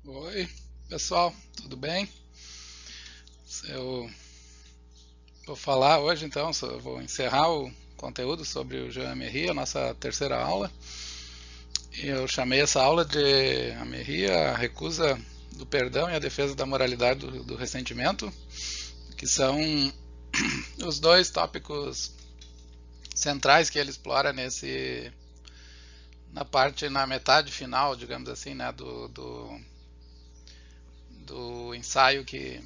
Oi, pessoal, tudo bem? Eu vou falar hoje então, vou encerrar o conteúdo sobre o Jean Améry, a nossa terceira aula. E eu chamei essa aula de Améry, a recusa do perdão e a defesa da moralidade do ressentimento, que são os dois tópicos centrais que ele explora na metade final, digamos assim, né, do ensaio que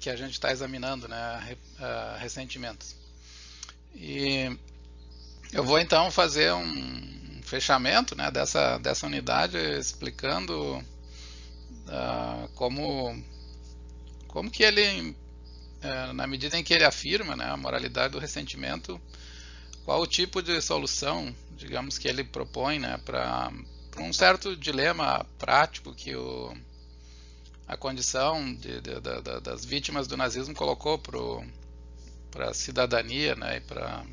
a gente está examinando, né, ressentimentos. E eu vou então fazer um fechamento, né, dessa unidade explicando como que ele, na medida em que ele afirma, né, a moralidade do ressentimento, qual o tipo de solução, digamos, que ele propõe, né, para um certo dilema prático que a condição das vítimas do nazismo colocou para a cidadania, né, e para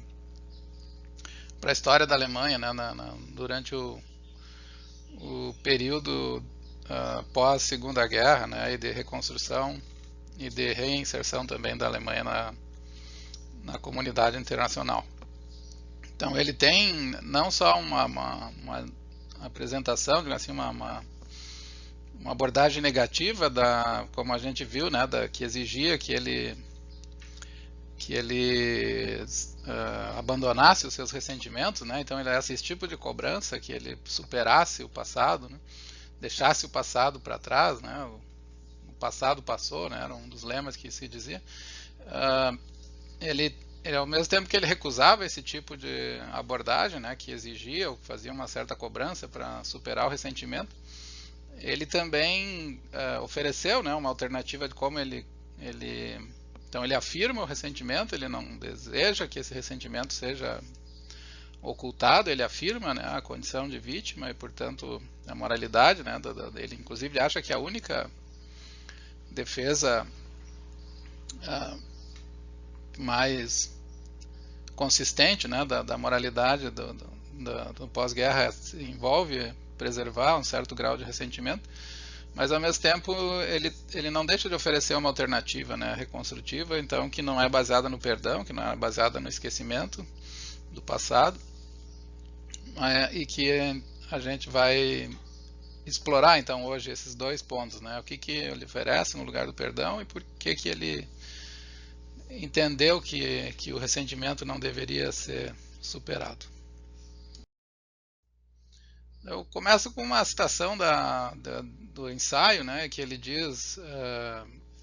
a história da Alemanha, né, durante o período pós Segunda Guerra, né, e de reconstrução e de reinserção também da Alemanha na comunidade internacional. Então ele tem não só uma apresentação, assim, uma abordagem negativa como a gente viu, né, que exigia que ele abandonasse os seus ressentimentos, né? Então ele é esse tipo de cobrança, que ele superasse o passado, né? Deixasse o passado para trás, né? O passado passou, né? Era um dos lemas que se dizia. Uh, ele, ao mesmo tempo que ele recusava esse tipo de abordagem, né? Que exigia ou fazia uma certa cobrança para superar o ressentimento, ele também ofereceu, né? Uma alternativa de como ele então ele afirma o ressentimento, ele não deseja que esse ressentimento seja ocultado, ele afirma, né, a condição de vítima e, portanto, a moralidade, né, dele. Inclusive, acha que a única defesa mais consistente, né, da moralidade do pós-guerra envolve preservar um certo grau de ressentimento, mas ao mesmo tempo ele não deixa de oferecer uma alternativa, né, reconstrutiva, então que não é baseada no perdão, que não é baseada no esquecimento do passado, e que a gente vai explorar então hoje esses dois pontos, né? O que ele oferece no lugar do perdão e por que ele entendeu que o ressentimento não deveria ser superado. Eu começo com uma citação do ensaio, né, que ele diz,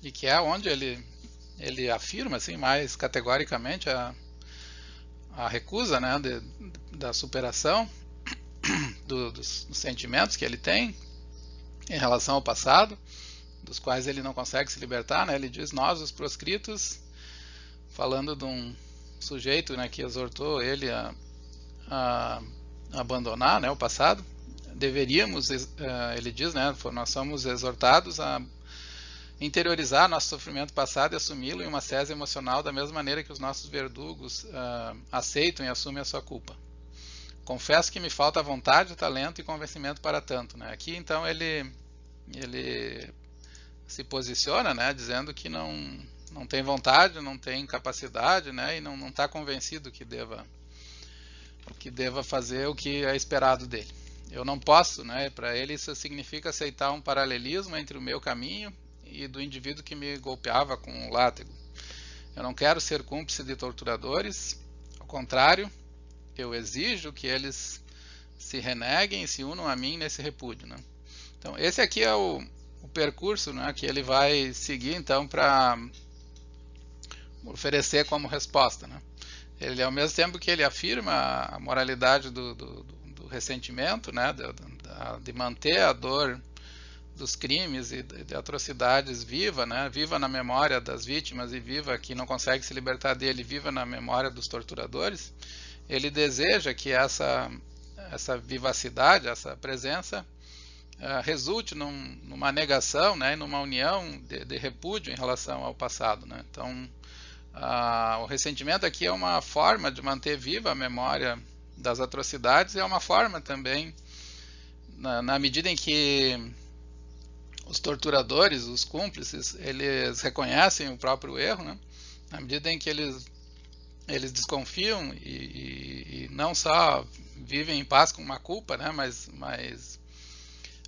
e que é onde ele afirma assim, mais categoricamente a recusa, né, da superação dos sentimentos que ele tem em relação ao passado, dos quais ele não consegue se libertar. Né? Ele diz: nós, os proscritos, falando de um sujeito, né, que exortou ele a abandonar, né, o passado, deveríamos, ele diz, né, nós somos exortados a interiorizar nosso sofrimento passado e assumi-lo em uma cese emocional da mesma maneira que os nossos verdugos aceitam e assumem a sua culpa. Confesso que me falta vontade, talento e convencimento para tanto. Né? Aqui, então, ele se posiciona, né, dizendo que não tem vontade, não tem capacidade, né, e não está convencido que deva fazer o que é esperado dele. Eu não posso, né, para ele isso significa aceitar um paralelismo entre o meu caminho e do indivíduo que me golpeava com o látego. Eu não quero ser cúmplice de torturadores, ao contrário, eu exijo que eles se reneguem e se unam a mim nesse repúdio. Né? Então, esse aqui é o percurso, né, que ele vai seguir então para oferecer como resposta. Né? Ele, ao mesmo tempo que ele afirma a moralidade do ressentimento, né, de manter a dor dos crimes e de atrocidades viva, né, viva na memória das vítimas e viva que não consegue se libertar dele, viva na memória dos torturadores, ele deseja que essa vivacidade, essa presença resulte numa negação, né, numa união de repúdio em relação ao passado. Né? Então, o ressentimento aqui é uma forma de manter viva a memória das atrocidades e é uma forma também, na medida em que os torturadores, os cúmplices, eles reconhecem o próprio erro, né? Na medida em que eles desconfiam e não só vivem em paz com uma culpa, né? Mas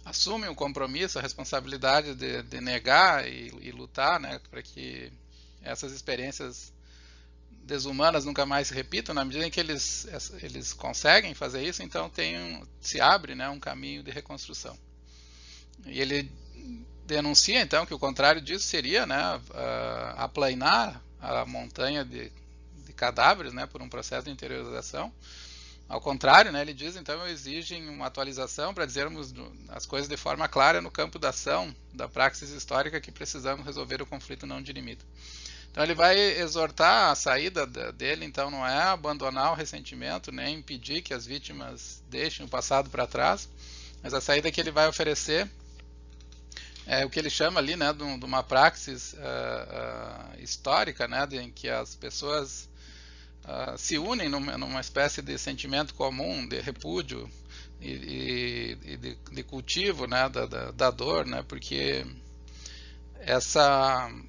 assumem o compromisso, a responsabilidade de negar e lutar, né? Para que essas experiências desumanas nunca mais se repitam. Na medida em que eles conseguem fazer isso, então se abre, né, um caminho de reconstrução. E ele denuncia então que o contrário disso seria, né, aplainar a montanha de cadáveres, né, por um processo de interiorização. Ao contrário, né, ele diz, então, exigem uma atualização para dizermos as coisas de forma clara no campo da ação, da praxis histórica que precisamos resolver o conflito não dirimido. Então ele vai exortar a saída dele, então não é abandonar o ressentimento, nem impedir que as vítimas deixem o passado para trás, mas a saída que ele vai oferecer é o que ele chama ali, né, de uma praxis histórica, né, em que as pessoas se unem numa espécie de sentimento comum, de repúdio e de cultivo, né, da dor, né, porque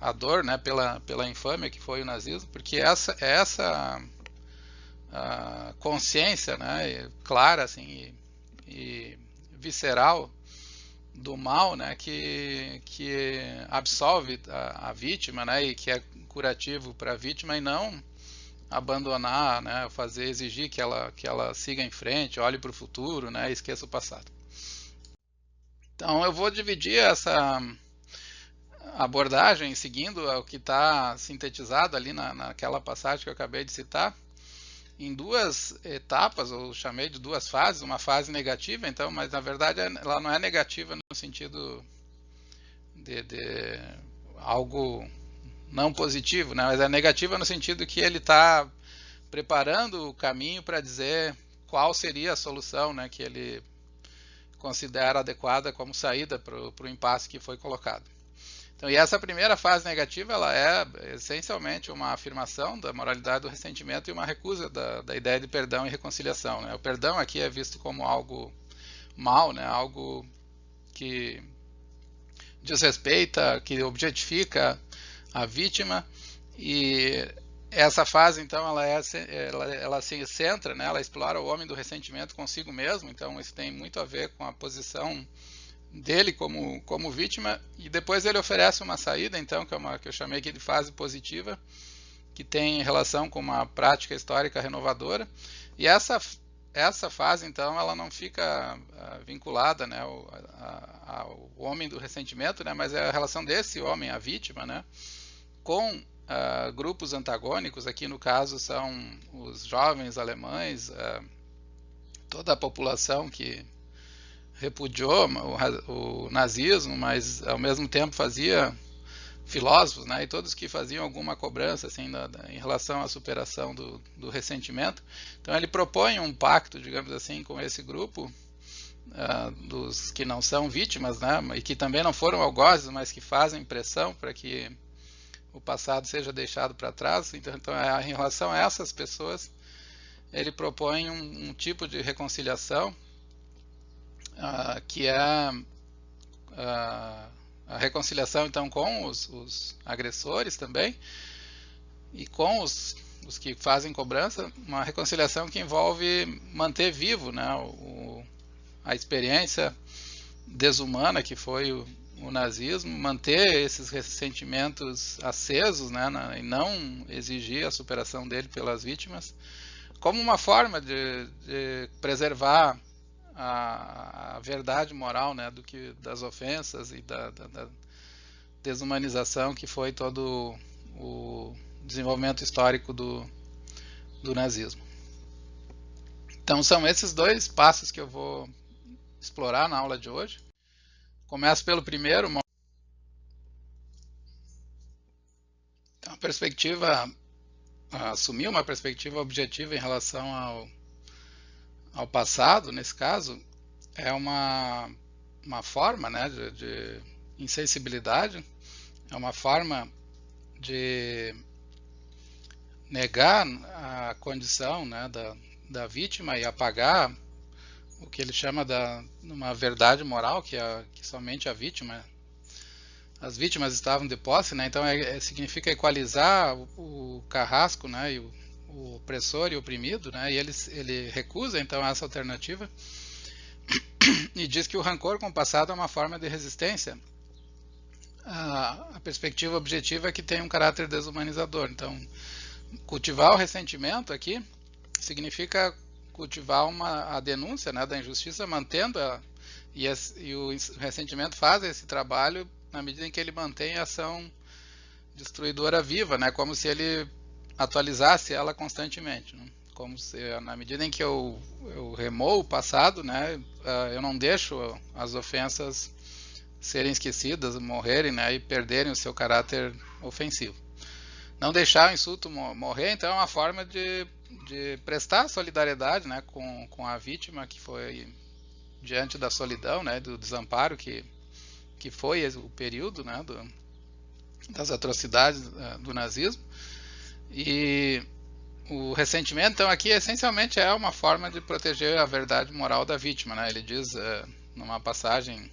a dor, né, pela infâmia que foi o nazismo, porque essa consciência, né, clara assim, e visceral do mal, né, que absolve a vítima, né, e que é curativo para a vítima, e não abandonar, né, exigir que ela siga em frente, olhe para o futuro, né, e esqueça o passado. Então eu vou dividir essa abordagem seguindo o que está sintetizado ali naquela passagem que eu acabei de citar, em duas etapas, eu chamei de duas fases, uma fase negativa, então, mas na verdade ela não é negativa no sentido de algo não positivo, né? Mas é negativa no sentido que ele está preparando o caminho para dizer qual seria a solução, né, que ele considera adequada como saída para o impasse que foi colocado. Então, e essa primeira fase negativa, ela é essencialmente uma afirmação da moralidade do ressentimento e uma recusa da ideia de perdão e reconciliação, né? O perdão aqui é visto como algo mal, né? Algo que desrespeita, que objetifica a vítima, e essa fase, então, ela se centra, né? Ela explora o homem do ressentimento consigo mesmo, então isso tem muito a ver com a posição dele como vítima, e depois ele oferece uma saída, então, que eu chamei aqui de fase positiva, que tem relação com uma prática histórica renovadora, e essa fase, então, ela não fica vinculada, né, ao homem do ressentimento, né, mas é a relação desse homem, a vítima, né, com grupos antagônicos. Aqui no caso são os jovens alemães, toda a população que repudiou o nazismo, mas ao mesmo tempo fazia filósofos, né, e todos que faziam alguma cobrança assim, em relação à superação do ressentimento. Então ele propõe um pacto, digamos assim, com esse grupo dos que não são vítimas, né, e que também não foram algozes, mas que fazem pressão para que o passado seja deixado para trás. Então, em relação a essas pessoas, ele propõe um tipo de reconciliação que é a reconciliação, então, com os agressores também, e com os que fazem cobrança, uma reconciliação que envolve manter vivo, né, a experiência desumana que foi o nazismo, manter esses ressentimentos acesos, né, e não exigir a superação dele pelas vítimas, como uma forma de preservar a verdade moral, né, das ofensas e da desumanização que foi todo o desenvolvimento histórico do nazismo. Então são esses dois passos que eu vou explorar na aula de hoje. Começo pelo primeiro. Então, assumir uma perspectiva objetiva em relação ao passado, nesse caso, é uma forma, né, de insensibilidade, é uma forma de negar a condição, né, da vítima e apagar o que ele chama de uma verdade moral, que somente a vítima as vítimas estavam de posse, né? Então significa equalizar o carrasco, né? E o opressor e o oprimido, né? E ele recusa então essa alternativa e diz que o rancor com o passado é uma forma de resistência. A perspectiva objetiva é que tem um caráter desumanizador. Então, cultivar o ressentimento aqui significa cultivar a denúncia, né, da injustiça, mantendo e o ressentimento faz esse trabalho na medida em que ele mantém a ação destruidora viva, né, como se ele atualizasse ela constantemente, né, como se na medida em que eu remoo o passado, né, eu não deixo as ofensas serem esquecidas, morrerem, né, e perderem o seu caráter ofensivo. Não deixar o insulto morrer, então, é uma forma de prestar solidariedade, né, com a vítima que foi diante da solidão, né, do desamparo que foi o período, né, das atrocidades do nazismo. E o ressentimento, então, aqui essencialmente é uma forma de proteger a verdade moral da vítima, né? Ele diz numa passagem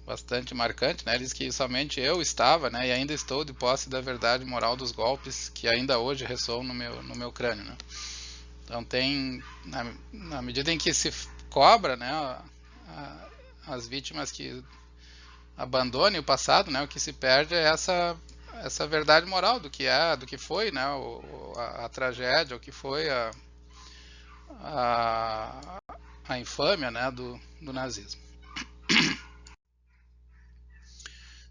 bastante marcante, né? Ele diz que somente eu estava, né, e ainda estou de posse da verdade moral dos golpes que ainda hoje ressoam no meu crânio, né? Então tem, na medida em que se cobra, né, as vítimas que abandonem o passado, né, o que se perde é essa verdade moral do que foi, né, a tragédia, o que foi a infâmia, né, do nazismo.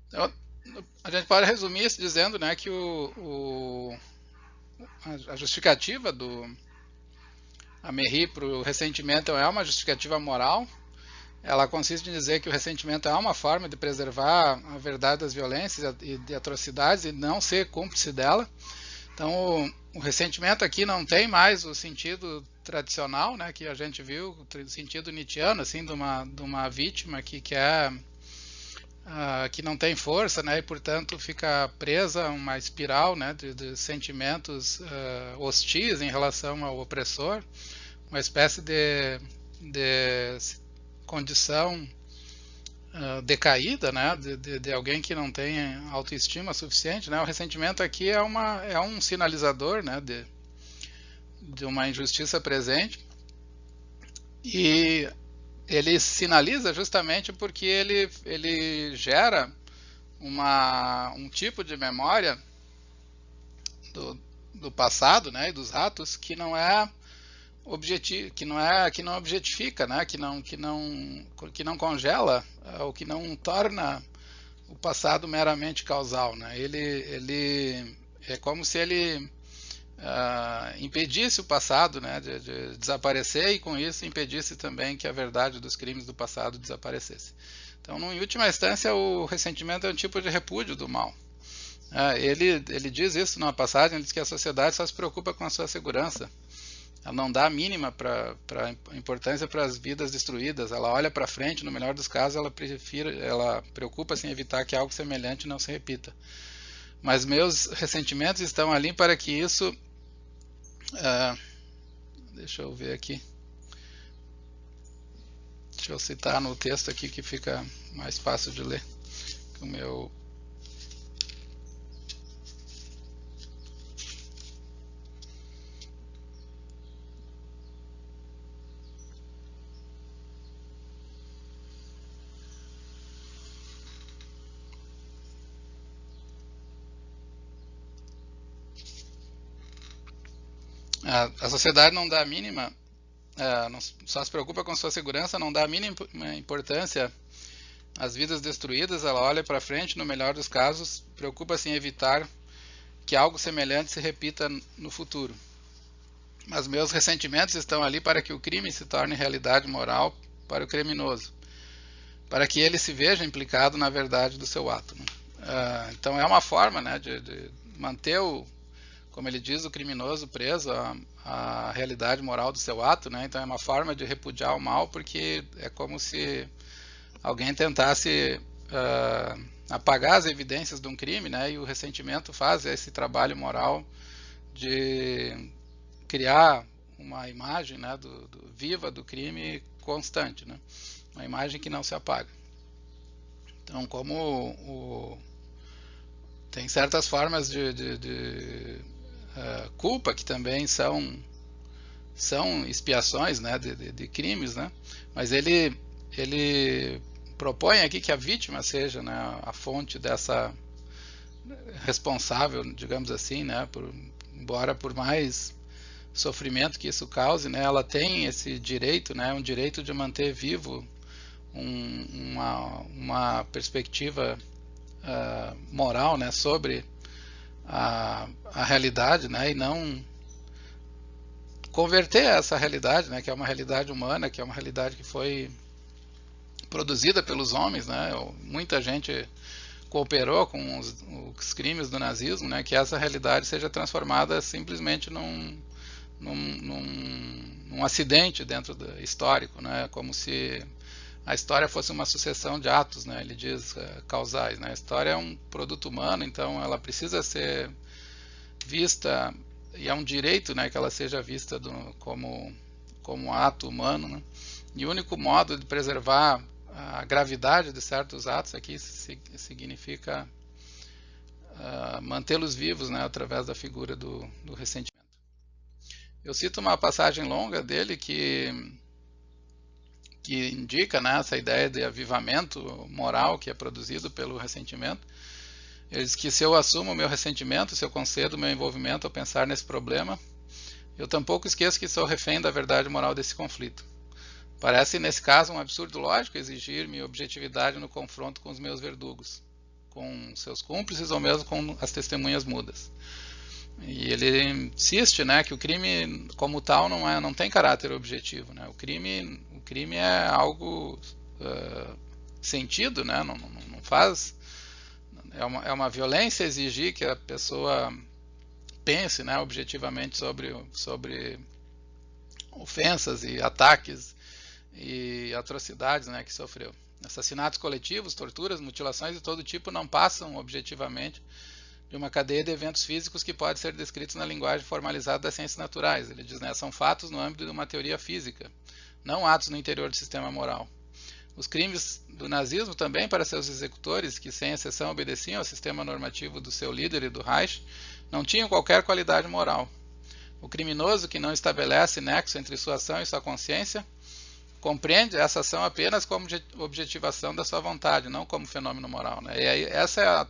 Então, a gente pode resumir isso dizendo, né, que a justificativa do Améry para o ressentimento é uma justificativa moral. Ela consiste em dizer que o ressentimento é uma forma de preservar a verdade das violências e de atrocidades e não ser cúmplice dela. Então, o ressentimento aqui não tem mais o sentido tradicional, né, que a gente viu, o sentido nietzschiano, assim, de uma vítima que quer que não tem força, né, e portanto fica presa a uma espiral, né, de sentimentos hostis em relação ao opressor, uma espécie de condição decaída, né, de alguém que não tem autoestima suficiente, né. O ressentimento aqui é um sinalizador, né, de uma injustiça presente, e ele sinaliza justamente porque ele gera um tipo de memória do passado, né, e dos atos que não é que não objetifica, né, que não congela ou que não torna o passado meramente causal, né. Ele é como se ele impedisse o passado, né, de desaparecer e com isso impedisse também que a verdade dos crimes do passado desaparecesse. Então, em última instância, o ressentimento é um tipo de repúdio do mal. Ele diz isso numa passagem, ele diz que a sociedade só se preocupa com a sua segurança. Ela não dá a mínima para a importância para as vidas destruídas. Ela olha para frente, no melhor dos casos, ela preocupa-se em evitar que algo semelhante não se repita. Mas meus ressentimentos estão ali para que isso... deixa eu ver aqui. Deixa eu citar no texto aqui que fica mais fácil de ler. O meu... A sociedade não dá a mínima, só se preocupa com sua segurança, não dá a mínima importância às vidas destruídas, ela olha para frente, no melhor dos casos, preocupa-se em evitar que algo semelhante se repita no futuro. Mas meus ressentimentos estão ali para que o crime se torne realidade moral para o criminoso, para que ele se veja implicado na verdade do seu ato, né? Então é uma forma, né, de manter como ele diz, o criminoso preso à realidade moral do seu ato, né? Então é uma forma de repudiar o mal, porque é como se alguém tentasse apagar as evidências de um crime, né? E o ressentimento faz esse trabalho moral de criar uma imagem, né, viva do crime constante, né? Uma imagem que não se apaga. Então, tem certas formas de culpa que também são expiações, né, de crimes, né? Mas ele propõe aqui que a vítima seja, né, a fonte dessa responsável, digamos assim, né, embora por mais sofrimento que isso cause, né, ela tem esse direito, né, um direito de manter vivo uma perspectiva moral, né, sobre a realidade, né, e não converter essa realidade, né, que é uma realidade humana, que é uma realidade que foi produzida pelos homens, né, muita gente cooperou com os crimes do nazismo, né, que essa realidade seja transformada simplesmente num acidente dentro do histórico, né, como se a história fosse uma sucessão de atos, né, ele diz causais, né, a história é um produto humano, então ela precisa ser vista, e é um direito, né, que ela seja vista como ato humano, né, e o único modo de preservar a gravidade de certos atos aqui significa mantê-los vivos, né, através da figura do ressentimento. Eu cito uma passagem longa dele que indica, né, essa ideia de avivamento moral que é produzido pelo ressentimento. Ele diz que se eu assumo o meu ressentimento, se eu concedo o meu envolvimento ao pensar nesse problema, eu tampouco esqueço que sou refém da verdade moral desse conflito. Parece, nesse caso, um absurdo lógico exigir-me objetividade no confronto com os meus verdugos, com seus cúmplices ou mesmo com as testemunhas mudas. E ele insiste, né, que o crime como tal não tem caráter objetivo, né? O crime é algo sentido, né? Não faz, é uma violência exigir que a pessoa pense, né, objetivamente sobre ofensas e ataques e atrocidades, né, que sofreu. Assassinatos coletivos, torturas, mutilações de todo tipo não passam objetivamente de uma cadeia de eventos físicos que pode ser descritos na linguagem formalizada das ciências naturais. Ele diz, né, são fatos no âmbito de uma teoria física, não atos no interior do sistema moral. Os crimes do nazismo também, para seus executores, que sem exceção obedeciam ao sistema normativo do seu líder e do Reich, não tinham qualquer qualidade moral. O criminoso que não estabelece nexo entre sua ação e sua consciência compreende essa ação apenas como objetivação da sua vontade, não como fenômeno moral, né? E aí, essa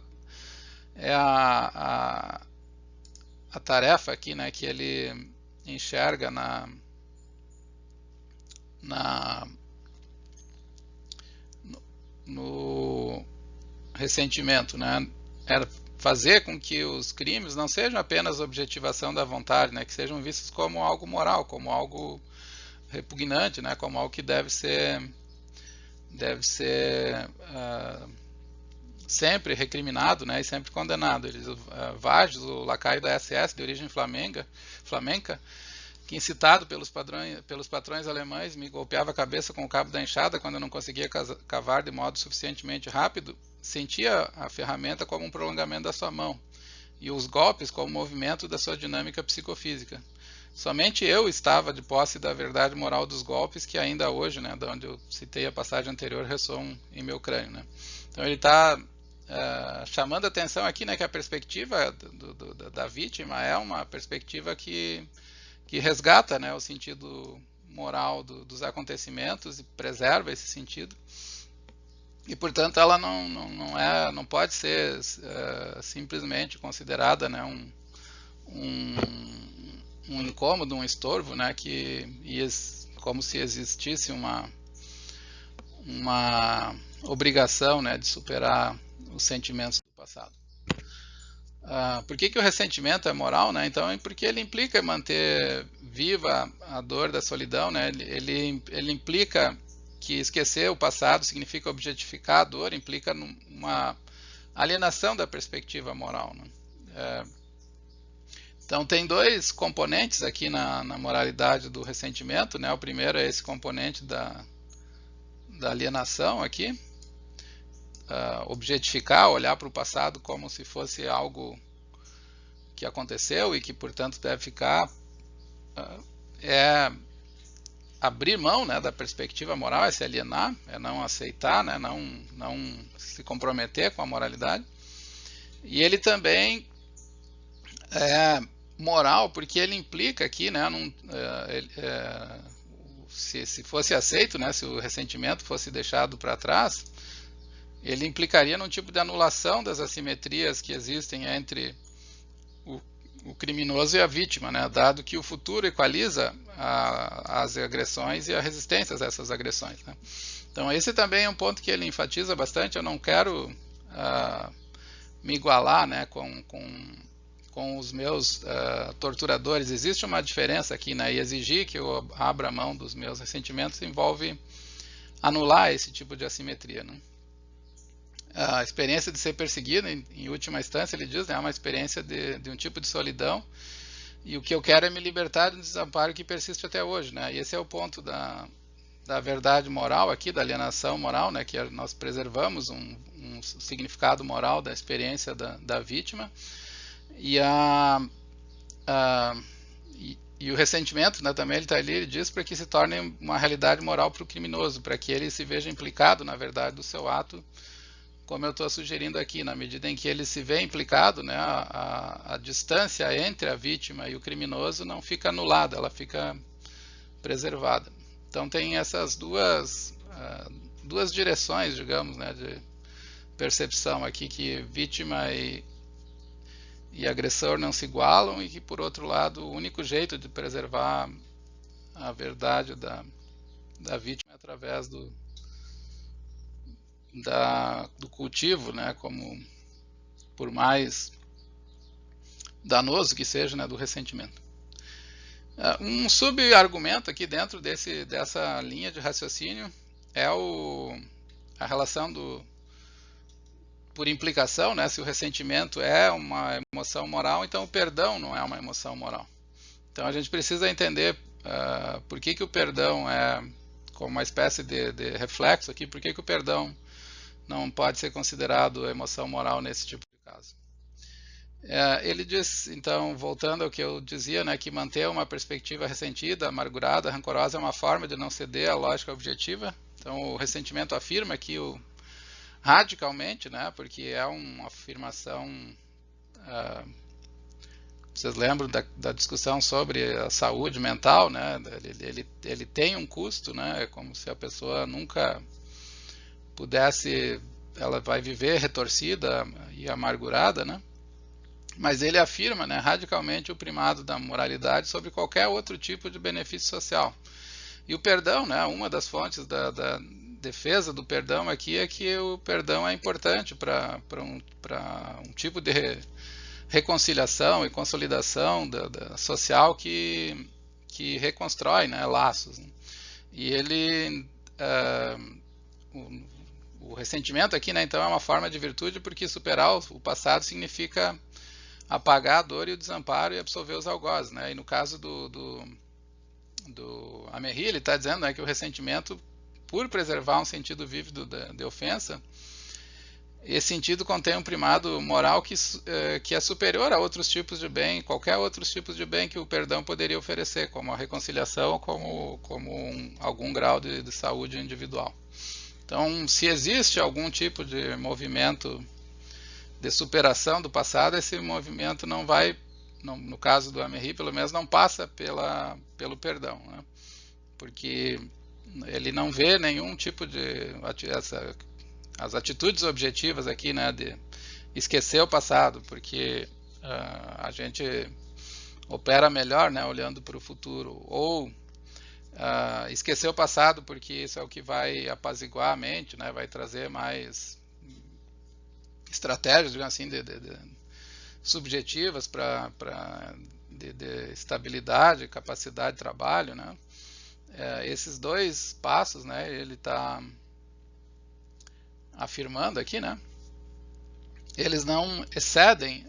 é a tarefa aqui, né, que ele enxerga no ressentimento, né? Era fazer com que os crimes não sejam apenas objetivação da vontade, né, que sejam vistos como algo moral, como algo repugnante, né, como algo que deve ser sempre recriminado, né, e sempre condenado. Vagos, o lacaio da SS de origem flamenca, que incitado pelos patrões alemães me golpeava a cabeça com o cabo da enxada quando eu não conseguia cavar de modo suficientemente rápido, sentia a ferramenta como um prolongamento da sua mão e os golpes como movimento da sua dinâmica psicofísica. Somente eu estava de posse da verdade moral dos golpes que ainda hoje, né, de onde eu citei a passagem anterior, ressoam em meu crânio, né. Então ele está chamando a atenção aqui, né, que a perspectiva da vítima é uma perspectiva que resgata, né, o sentido moral dos acontecimentos e preserva esse sentido. E, portanto, ela não pode ser simplesmente considerada, né, um incômodo, um estorvo, né, como se existisse uma obrigação, né, de superar os sentimentos do passado. Por que o ressentimento é moral, né? Então, porque ele implica manter viva a dor da solidão, né? Ele implica que esquecer o passado significa objetificar a dor, implica uma alienação da perspectiva moral, né? Então, tem dois componentes aqui na moralidade do ressentimento, né? O primeiro é esse componente da alienação aqui, objetificar, olhar para o passado como se fosse algo que aconteceu e que, portanto, deve ficar abrir mão, né, da perspectiva moral, é se alienar, é não aceitar, né, não se comprometer com a moralidade. E ele também é moral porque ele implica aqui, né, se fosse aceito, né, se o ressentimento fosse deixado para trás, ele implicaria num tipo de anulação das assimetrias que existem entre o criminoso e a vítima, né, dado que o futuro equaliza as agressões e a resistência a essas agressões, né. Então esse também é um ponto que ele enfatiza bastante. Eu não quero me igualar, né, com os meus torturadores. Existe uma diferença aqui, né, e exigir que eu abra mão dos meus ressentimentos envolve anular esse tipo de assimetria, né. A experiência de ser perseguido, em última instância, ele diz, né, é uma experiência de um tipo de solidão, e o que eu quero é me libertar do desamparo que persiste até hoje, né. E esse é o ponto da verdade moral aqui, da alienação moral, né, que nós preservamos um significado moral da experiência da vítima, e o ressentimento, né, também ele está ali, ele diz, para que se torne uma realidade moral para o criminoso, para que ele se veja implicado na verdade do seu ato, como eu estou sugerindo aqui, na medida em que ele se vê implicado, né, a distância entre a vítima e o criminoso não fica anulada, ela fica preservada. Então tem essas duas direções, digamos, né, de percepção aqui, que vítima e agressor não se igualam, e que, por outro lado, o único jeito de preservar a verdade da vítima é através do cultivo, né, como, por mais danoso que seja, né, do ressentimento. Um subargumento aqui dentro dessa linha de raciocínio é a relação por implicação, né, se o ressentimento é uma emoção moral, então o perdão não é uma emoção moral. Então a gente precisa entender por que o perdão é como uma espécie de reflexo aqui, por que o perdão não pode ser considerado emoção moral nesse tipo de caso. Ele diz, então, voltando ao que eu dizia, né, que manter uma perspectiva ressentida, amargurada, rancorosa é uma forma de não ceder à lógica objetiva. Então o ressentimento afirma que radicalmente, né, porque é uma afirmação, vocês lembram da discussão sobre a saúde mental, né, ele tem um custo, né, é como se a pessoa nunca ela vai viver retorcida e amargurada, né? Mas ele afirma, né, radicalmente o primado da moralidade sobre qualquer outro tipo de benefício social. E o perdão, né, uma das fontes da defesa do perdão aqui é que o perdão é importante para um tipo de reconciliação e consolidação social que reconstrói, né, laços. Né? E ele... O ressentimento aqui, né, então, é uma forma de virtude, porque superar o passado significa apagar a dor e o desamparo e absolver os algozes, né? E no caso do Améry, ele está dizendo, né, que o ressentimento, por preservar um sentido vívido de ofensa, esse sentido contém um primado moral que é superior a outros tipos de bem, qualquer outros tipos de bem que o perdão poderia oferecer, como a reconciliação, como algum grau de saúde individual. Então, se existe algum tipo de movimento de superação do passado, esse movimento não vai, no caso do Améry, pelo menos, não passa pelo perdão, né? Porque ele não vê nenhum tipo de... as atitudes objetivas aqui, né, de esquecer o passado, porque a gente opera melhor, né, olhando para o futuro, ou esquecer o passado porque isso é o que vai apaziguar a mente, né, vai trazer mais estratégias, digamos assim, subjetivas de estabilidade, capacidade de trabalho, né. Esses dois passos, né, ele está afirmando aqui, né, eles não excedem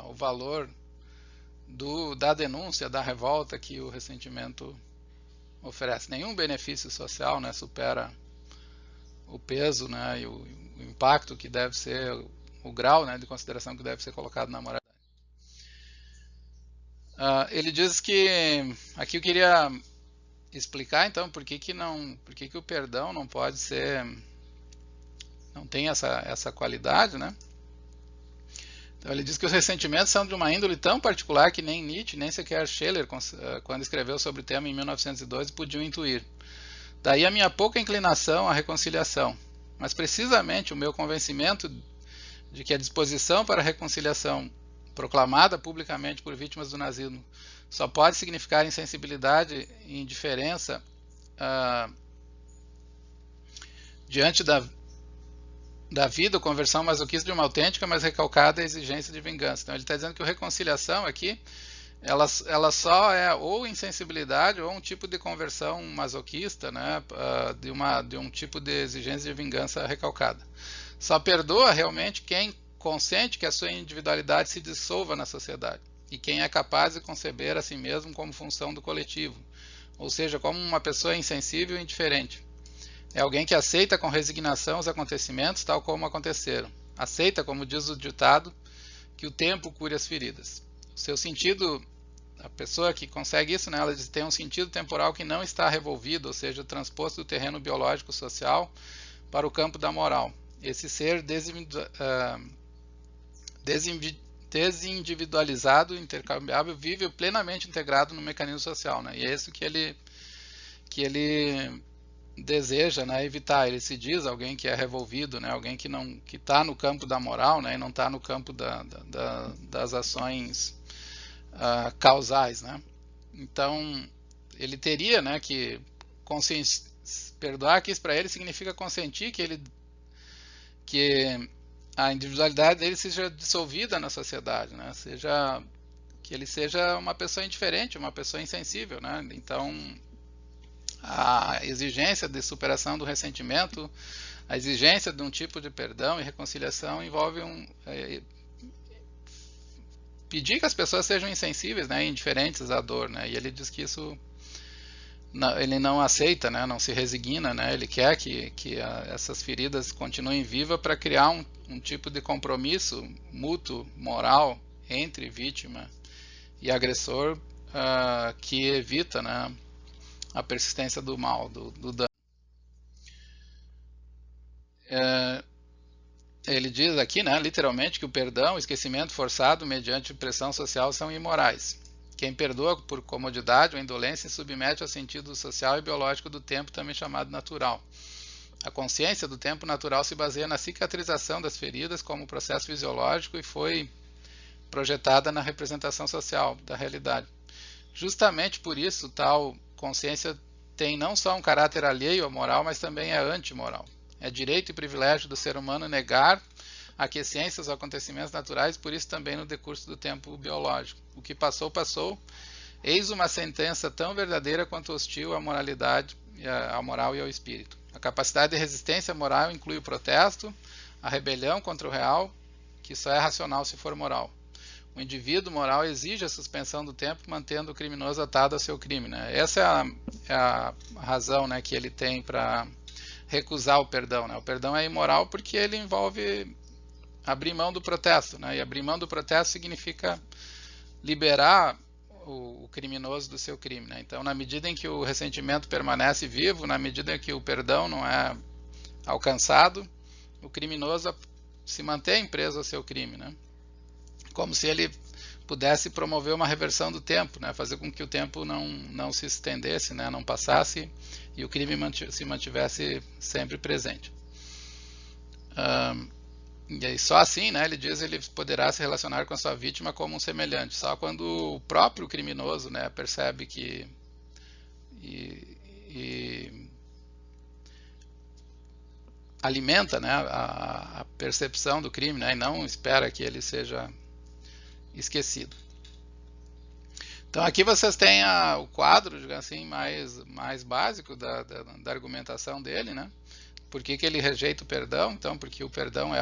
o valor da denúncia, da revolta que o ressentimento oferece. Nenhum benefício social, né, supera o peso, né, e o impacto que deve ser, o grau, né, de consideração que deve ser colocado na moralidade. Ele diz que, aqui eu queria explicar então por que o perdão não pode ser, não tem essa qualidade, né? Então ele diz que os ressentimentos são de uma índole tão particular que nem Nietzsche, nem sequer Schiller, quando escreveu sobre o tema em 1912, podiam intuir. Daí a minha pouca inclinação à reconciliação. Mas precisamente o meu convencimento de que a disposição para a reconciliação proclamada publicamente por vítimas do nazismo só pode significar insensibilidade e indiferença diante da vida, conversão masoquista de uma autêntica, mas recalcada exigência de vingança. Então ele está dizendo que a reconciliação aqui, ela só é ou insensibilidade ou um tipo de conversão masoquista, né, de um tipo de exigência de vingança recalcada. Só perdoa realmente quem consente que a sua individualidade se dissolva na sociedade e quem é capaz de conceber a si mesmo como função do coletivo, ou seja, como uma pessoa insensível e indiferente. É alguém que aceita com resignação os acontecimentos tal como aconteceram. Aceita, como diz o ditado, que o tempo cure as feridas. O seu sentido, a pessoa que consegue isso, né, ela tem um sentido temporal que não está revolvido, ou seja, transposto do terreno biológico social para o campo da moral. Esse ser desindividualizado, intercambiável, vive plenamente integrado no mecanismo social, né? E é isso que ele deseja, né, evitar. Ele se diz alguém que é revolvido, né, alguém que está no campo da moral, né, e não está no campo das ações causais, né? Então ele teria, né, que perdoar que isso para ele significa consentir que a individualidade dele seja dissolvida na sociedade, né? Que ele seja uma pessoa indiferente, uma pessoa insensível, né? Então a exigência de superação do ressentimento, a exigência de um tipo de perdão e reconciliação envolve pedir que as pessoas sejam insensíveis, né, indiferentes à dor, né? E ele diz que isso ele não aceita, né, não se resigna, né? Ele quer que essas feridas continuem vivas para criar um tipo de compromisso mútuo, moral, entre vítima e agressor, que evita, né, a persistência do mal, do dano. Ele diz aqui, né, literalmente, que o perdão, o esquecimento forçado mediante pressão social são imorais. Quem perdoa por comodidade ou indolência se submete ao sentido social e biológico do tempo, também chamado natural. A consciência do tempo natural se baseia na cicatrização das feridas como processo fisiológico e foi projetada na representação social da realidade. Justamente por isso, tal consciência tem não só um caráter alheio à moral, mas também é antimoral. É direito e privilégio do ser humano negar a aquiescência aos acontecimentos naturais, por isso também no decurso do tempo biológico. O que passou, passou. Eis uma sentença tão verdadeira quanto hostil à moralidade, à moral e ao espírito. A capacidade de resistência moral inclui o protesto, a rebelião contra o real, que só é racional se for moral. O indivíduo moral exige a suspensão do tempo, mantendo o criminoso atado ao seu crime, né? Essa é a razão, né, que ele tem para recusar o perdão, né? O perdão é imoral porque ele envolve abrir mão do protesto, né? E abrir mão do protesto significa liberar o criminoso do seu crime, né? Então, na medida em que o ressentimento permanece vivo, na medida em que o perdão não é alcançado, o criminoso se mantém preso ao seu crime, né? Como se ele pudesse promover uma reversão do tempo, né? Fazer com que o tempo não se estendesse, né? Não passasse e o crime se mantivesse sempre presente. E aí, só assim, né, ele diz, ele poderá se relacionar com a sua vítima como um semelhante. Só quando o próprio criminoso, né, percebe que e alimenta, né, a percepção do crime, né, e não espera que ele seja esquecido. Então aqui vocês têm o quadro, digamos assim, mais básico da argumentação dele, né? Por que ele rejeita o perdão? Então, porque o perdão é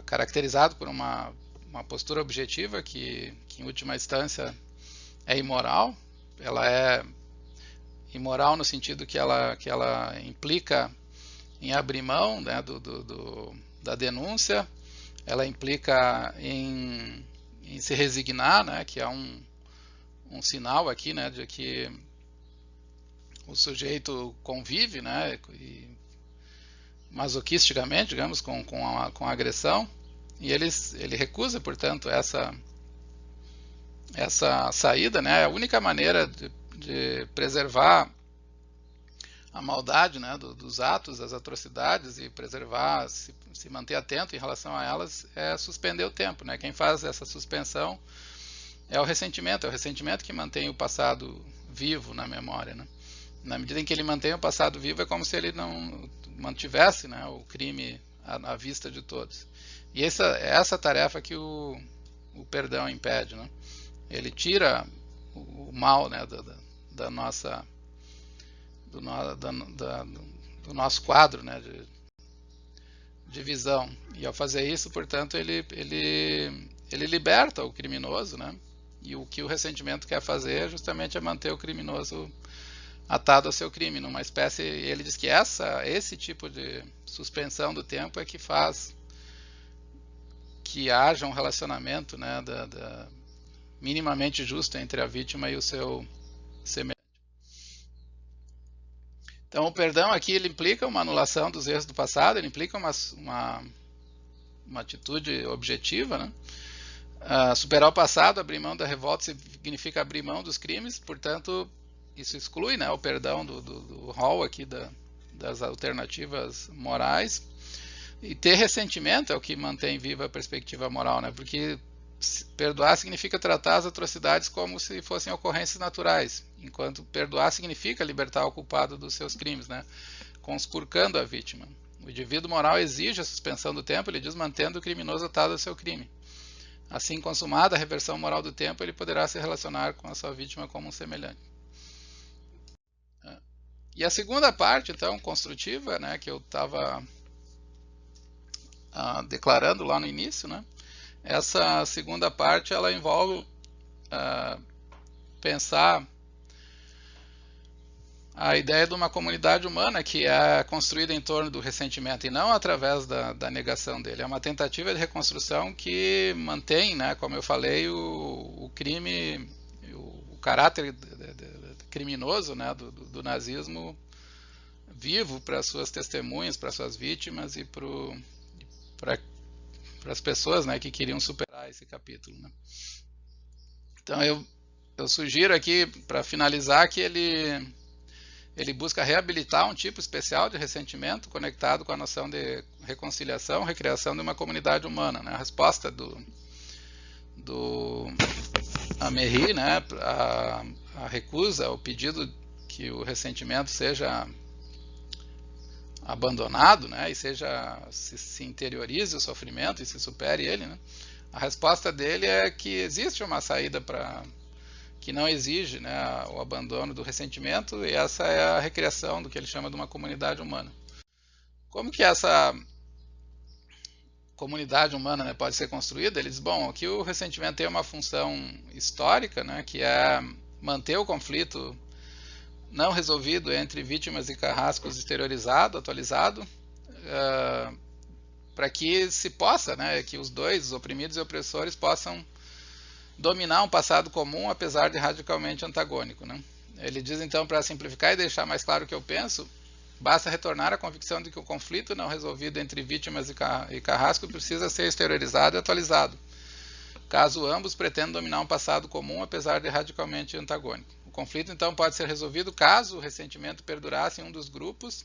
caracterizado por uma postura objetiva que em última instância é imoral. Ela é imoral no sentido que ela implica em abrir mão, né, da denúncia, ela implica em se resignar, né, que é um sinal aqui, né, de que o sujeito convive, né, e masoquisticamente, digamos, com a agressão, e ele recusa, portanto, essa saída, né, é a única maneira de preservar a maldade, né, dos atos, das atrocidades, e preservar, se manter atento em relação a elas, é suspender o tempo, né? Quem faz essa suspensão é o ressentimento que mantém o passado vivo na memória, né? Na medida em que ele mantém o passado vivo, é como se ele não mantivesse, né, o crime à vista de todos. E essa tarefa que o perdão impede, né? Ele tira o mal, né, da nossa do nosso quadro, né, de visão. E ao fazer isso, portanto, ele liberta o criminoso, né? E o que o ressentimento quer fazer justamente é manter o criminoso atado ao seu crime, numa espécie. Ele diz que esse tipo de suspensão do tempo é que faz que haja um relacionamento, né, minimamente justo entre a vítima e o seu semelhante. Então, o perdão aqui ele implica uma anulação dos erros do passado, ele implica uma atitude objetiva, né? Superar o passado, abrir mão da revolta significa abrir mão dos crimes, portanto, isso exclui, né, o perdão do rol aqui das alternativas morais. E ter ressentimento é o que mantém viva a perspectiva moral, né? Porque perdoar significa tratar as atrocidades como se fossem ocorrências naturais, enquanto perdoar significa libertar o culpado dos seus crimes, né? Conspurcando a vítima. O indivíduo moral exige a suspensão do tempo, ele diz, mantendo o criminoso atado ao seu crime. Assim consumada a reversão moral do tempo, ele poderá se relacionar com a sua vítima como um semelhante. E a segunda parte, então, construtiva, né, que eu estava declarando lá no início, né? Essa segunda parte ela envolve pensar a ideia de uma comunidade humana que é construída em torno do ressentimento e não através da negação dele. É uma tentativa de reconstrução que mantém, né, como eu falei, o crime, o caráter criminoso, né, do nazismo vivo para suas testemunhas, para suas vítimas e para as pessoas, né, que queriam superar esse capítulo, né. Então eu sugiro aqui, para finalizar, que ele busca reabilitar um tipo especial de ressentimento conectado com a noção de reconciliação, recriação de uma comunidade humana, né. A resposta do Améry, né, a recusa, o pedido que o ressentimento seja abandonado, né, e se interiorize o sofrimento e se supere ele, né. A resposta dele é que existe uma saída que não exige, né, o abandono do ressentimento, e essa é a recriação do que ele chama de uma comunidade humana. Como que essa comunidade humana, né, pode ser construída? Ele diz, bom, aqui o ressentimento tem uma função histórica, né, que é manter o conflito não resolvido entre vítimas e carrascos exteriorizado, atualizado, para que se possa, né, que os dois, os oprimidos e opressores, possam dominar um passado comum, apesar de radicalmente antagônico, né? Ele diz, então, para simplificar e deixar mais claro o que eu penso, basta retornar à convicção de que o conflito não resolvido entre vítimas e carrasco precisa ser exteriorizado e atualizado, caso ambos pretendam dominar um passado comum, apesar de radicalmente antagônico. O conflito, então, pode ser resolvido caso o ressentimento perdurasse em um dos grupos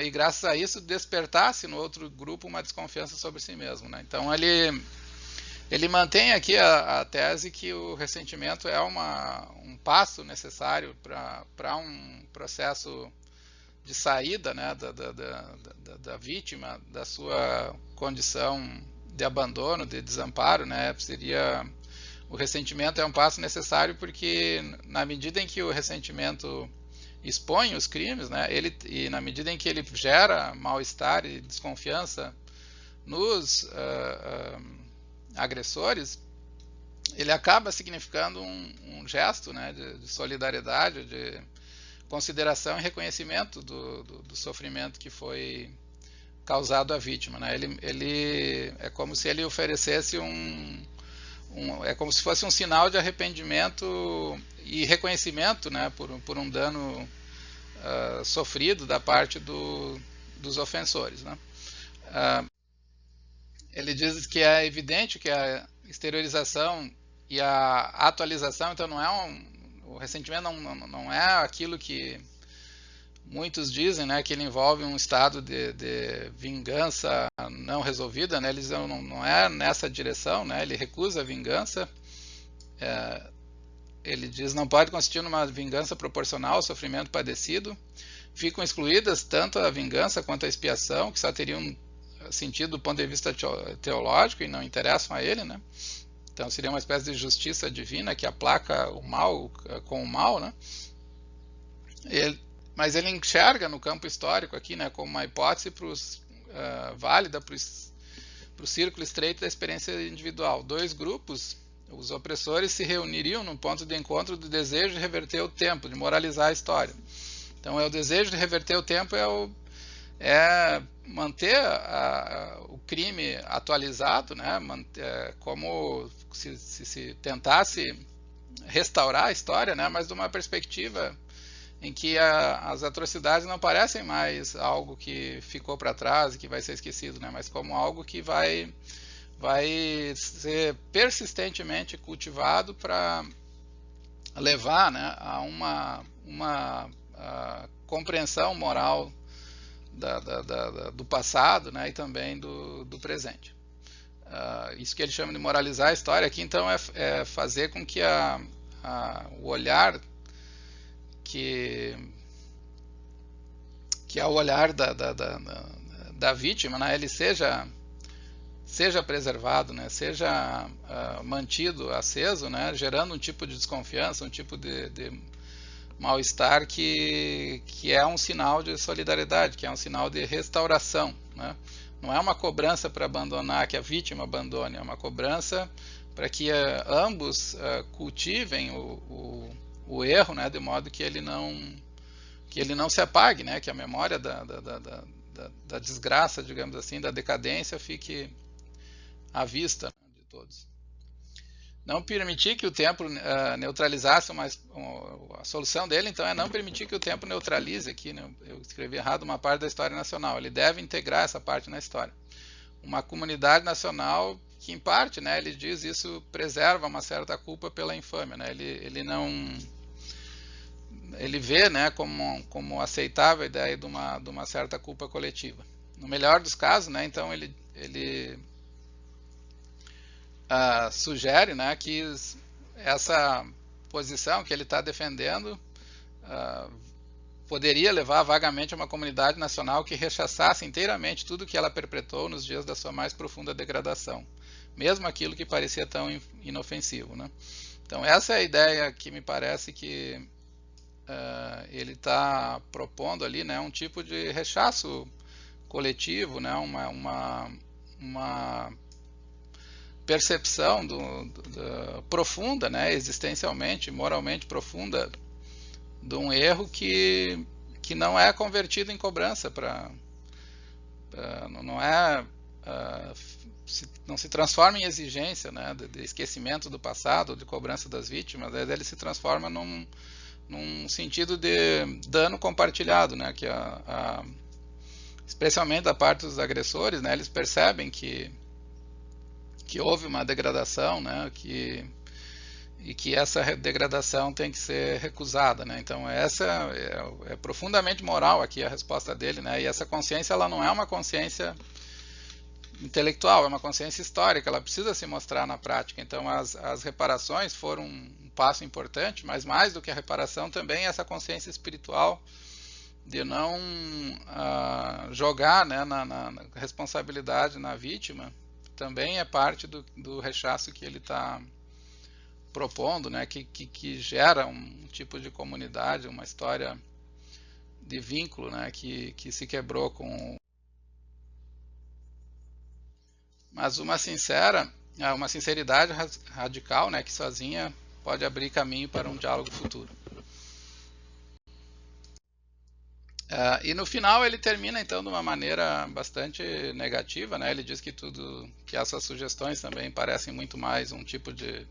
e, graças a isso, despertasse no outro grupo uma desconfiança sobre si mesmo, né? Então, ele mantém aqui a tese que o ressentimento é um passo necessário para um processo de saída, né, da vítima, da sua condição de abandono, de desamparo, né. O ressentimento é um passo necessário porque, na medida em que o ressentimento expõe os crimes, né, e na medida em que ele gera mal-estar e desconfiança nos agressores, ele acaba significando um gesto, né, de solidariedade, de consideração e reconhecimento do sofrimento que foi causado à vítima, né. Ele é como se ele oferecesse é como se fosse um sinal de arrependimento e reconhecimento, né, por um dano sofrido da parte dos ofensores, né. Ele diz que é evidente que a exteriorização e a atualização, então não é o ressentimento não é aquilo que muitos dizem, né, que ele envolve um estado de vingança não resolvida, né, eles não é nessa direção, né, ele recusa a vingança, ele diz não pode consistir numa vingança proporcional ao sofrimento padecido, ficam excluídas tanto a vingança quanto a expiação, que só teriam sentido do ponto de vista teológico e não interessam a ele, né? Então seria uma espécie de justiça divina que aplaca o mal com o mal, né? Mas ele enxerga no campo histórico aqui, né, como uma hipótese válida para o círculo estreito da experiência individual. Dois grupos, os opressores, se reuniriam num ponto de encontro do desejo de reverter o tempo, de moralizar a história. Então o desejo de reverter o tempo é manter o crime atualizado, né? Como se tentasse restaurar a história, né? Mas de uma perspectiva em que as atrocidades não parecem mais algo que ficou para trás e que vai ser esquecido, né? Mas como algo que vai ser persistentemente cultivado para levar, né, a uma compreensão moral do passado, né, e também do presente. Isso que ele chama de moralizar a história aqui, então, é fazer com que o olhar que é o olhar da vítima, né, ele seja preservado, né, seja mantido aceso, né, gerando um tipo de desconfiança, um tipo de mal-estar que é um sinal de solidariedade, que é um sinal de restauração, né? Não é uma cobrança para abandonar, que a vítima abandone, é uma cobrança para que ambos cultivem o erro, né, de modo que ele não se apague, né, que a memória da desgraça, digamos assim, da decadência fique à vista, né, de todos. Não permitir que o tempo neutralizasse, mas a solução dele, então, é não permitir que o tempo neutralize aqui, né? Eu escrevi errado uma parte da história nacional. Ele deve integrar essa parte na história. Uma comunidade nacional que, em parte, né, ele diz isso preserva uma certa culpa pela infâmia, né? Ele vê, né, como aceitável a ideia de uma certa culpa coletiva. No melhor dos casos, né, então ele sugere, né, que essa posição que ele está defendendo poderia levar vagamente a uma comunidade nacional que rechaçasse inteiramente tudo que ela perpetrou nos dias da sua mais profunda degradação, mesmo aquilo que parecia tão inofensivo, né? Então essa é a ideia que me parece que ele está propondo ali, né, um tipo de rechaço coletivo, né, uma percepção profunda, né, existencialmente, moralmente profunda, de um erro que não é convertido em cobrança, não se transforma em exigência, né, de esquecimento do passado, de cobrança das vítimas, ele se transforma num sentido de dano compartilhado, né, que especialmente da parte dos agressores, né, eles percebem que houve uma degradação, né, e que essa degradação tem que ser recusada, né? Então essa é profundamente moral aqui a resposta dele, né? E essa consciência, ela não é uma consciência intelectual, é uma consciência histórica, ela precisa se mostrar na prática. Então as reparações foram um passo importante, mas mais do que a reparação também essa consciência espiritual de não jogar, né, na responsabilidade na vítima, também é parte do rechaço que ele está propondo, né, que gera um tipo de comunidade, uma história de vínculo, né, que se quebrou mas uma sinceridade radical, né, que sozinha pode abrir caminho para um diálogo futuro. E no final ele termina então de uma maneira bastante negativa, né? Ele diz que que essas sugestões também parecem muito mais um tipo de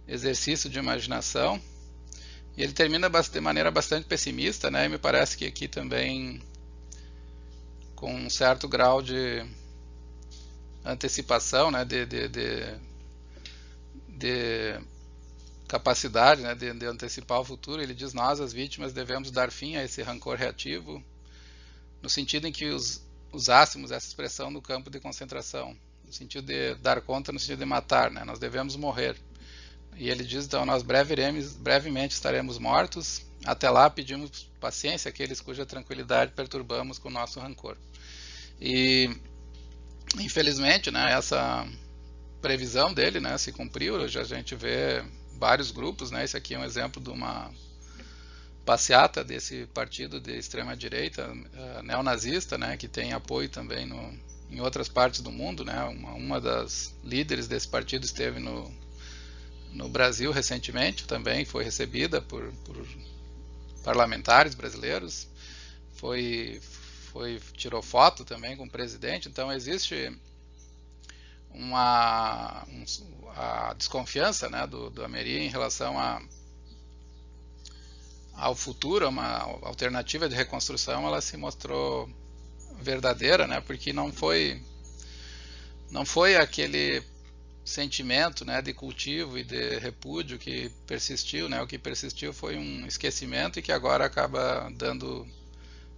exercício de imaginação. E ele termina de maneira bastante pessimista, né? E me parece que aqui também com um certo grau de antecipação, né? De capacidade, né, de antecipar o futuro. Ele diz: nós, as vítimas, devemos dar fim a esse rancor reativo, no sentido em que usássemos essa expressão no campo de concentração, no sentido de dar conta, no sentido de matar, né, nós devemos morrer. E ele diz: então, nós brevemente estaremos mortos, até lá pedimos paciência àqueles cuja tranquilidade perturbamos com o nosso rancor. E infelizmente, né, essa previsão dele, né, se cumpriu. Hoje a gente vê vários grupos, né? Esse aqui é um exemplo de uma passeata desse partido de extrema direita neonazista, né? Que tem apoio também em outras partes do mundo, né? Uma das líderes desse partido esteve no Brasil recentemente, também foi recebida por parlamentares brasileiros, tirou foto também com o presidente. Então existe a desconfiança, né, do Améry em relação ao futuro, uma alternativa de reconstrução, ela se mostrou verdadeira, né, porque não foi aquele sentimento, né, de cultivo e de repúdio que persistiu, né, o que persistiu foi um esquecimento e que agora acaba dando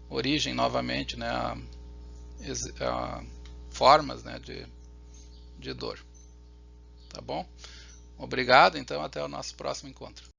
origem novamente, né, a formas, né, de dor. Tá bom? Obrigado, então até o nosso próximo encontro.